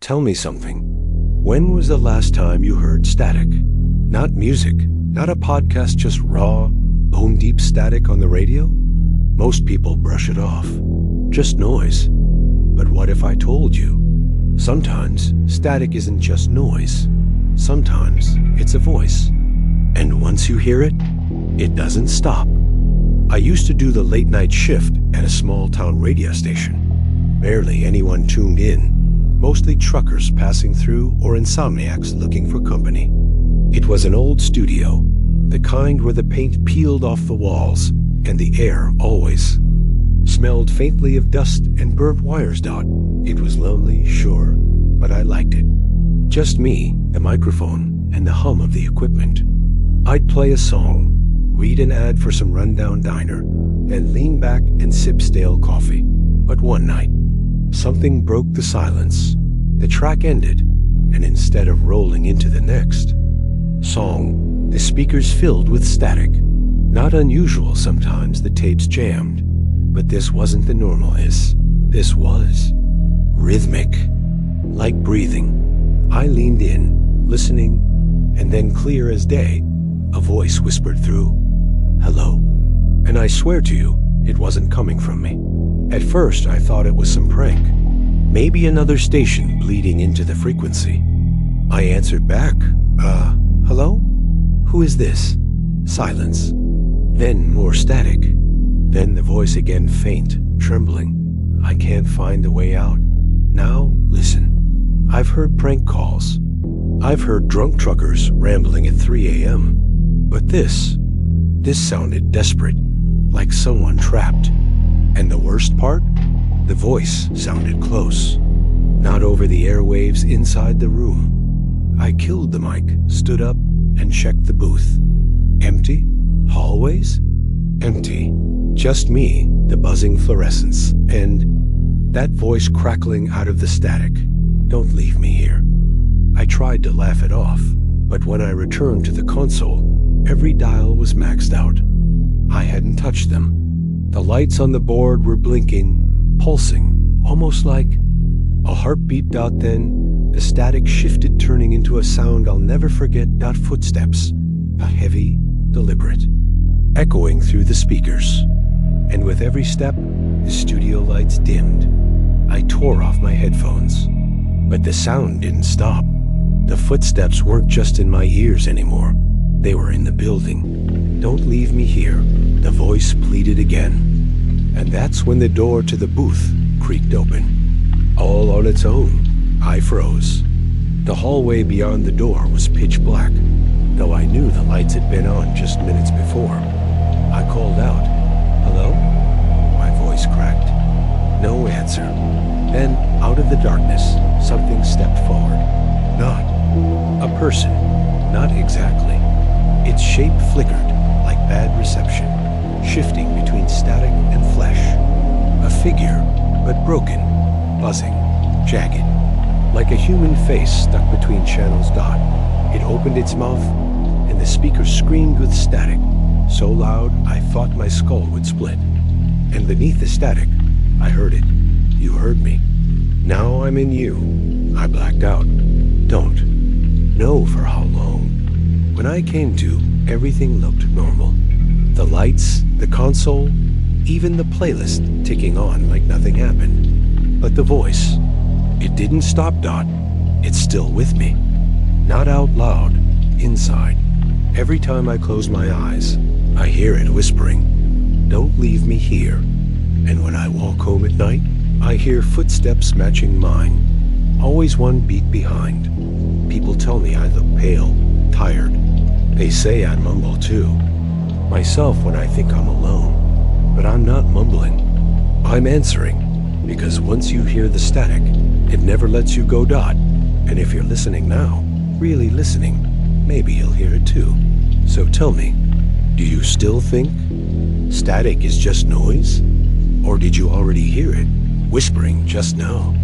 Tell me something. When was the last time you heard static? Not music, not a podcast, just raw, bone deep static on the radio? Most people brush it off. Just noise. But what if I told you? Sometimes static isn't just noise. Sometimes it's a voice. And once you hear it, it doesn't stop. I used to do the late night shift at a small town radio station. Barely anyone tuned in, mostly truckers passing through or insomniacs looking for company. It was an old studio, the kind where the paint peeled off the walls and the air always smelled faintly of dust and burnt wires. It was lonely, sure, but I liked it. Just me, the microphone, and the hum of the equipment. I'd play a song, read an ad for some rundown diner, then lean back and sip stale coffee. But one night, something broke the silence. The track ended, and instead of rolling into the next song, the speakers filled with static. Not unusual sometimes the tapes jammed, but this wasn't the normal hiss. This was rhythmic, like breathing. I leaned in, listening, and then clear as day, a voice whispered through, "Hello?" And I swear to you, it wasn't coming from me. At first, I thought it was some prank. Maybe another station bleeding into the frequency. I answered back, hello? Who is this? Silence. Then more static. Then the voice again, faint, trembling. I can't find a way out. Now, listen. I've heard prank calls. I've heard drunk truckers rambling at 3 a.m. But this sounded desperate, like someone trapped. And the worst part? The voice sounded close, not over the airwaves inside the room. I killed the mic, stood up, and checked the booth. Empty? Hallways? Empty. Just me, the buzzing fluorescence, and that voice crackling out of the static. Don't leave me here. I tried to laugh it off, but when I returned to the console, every dial was maxed out. I hadn't touched them. The lights on the board were blinking, pulsing, almost like a heartbeat. Then the static shifted, turning into a sound I'll never forget. Footsteps, a heavy, deliberate, echoing through the speakers. And with every step, the studio lights dimmed. I tore off my headphones, but the sound didn't stop. The footsteps weren't just in my ears anymore. They were in the building. Don't leave me here, the voice pleaded again. And that's when the door to the booth creaked open. All on its own, I froze. The hallway beyond the door was pitch black, though I knew the lights had been on just minutes before. I called out, "Hello?" My voice cracked. No answer. Then, out of the darkness, something stepped forward. Not a person, not exactly. Its shape flickered like bad reception, shifting between static and flesh. A figure, but broken, buzzing, jagged, like a human face stuck between channels. It opened its mouth, and the speaker screamed with static, so loud I thought my skull would split. And beneath the static, I heard it. You heard me. Now I'm in you. I blacked out. Don't know for how long. When I came to, everything looked normal. The lights, the console, even the playlist ticking on like nothing happened. But the voice, it didn't stop. It's still with me. Not out loud, inside. Every time I close my eyes, I hear it whispering, "Don't leave me here." And when I walk home at night, I hear footsteps matching mine, always one beat behind. People tell me I look pale, tired. They say I mumble too. Myself when I think I'm alone. But I'm not mumbling. I'm answering, because once you hear the static, it never lets you go. And if you're listening now, really listening, maybe you'll hear it too. So tell me, do you still think static is just noise? Or did you already hear it, whispering just now?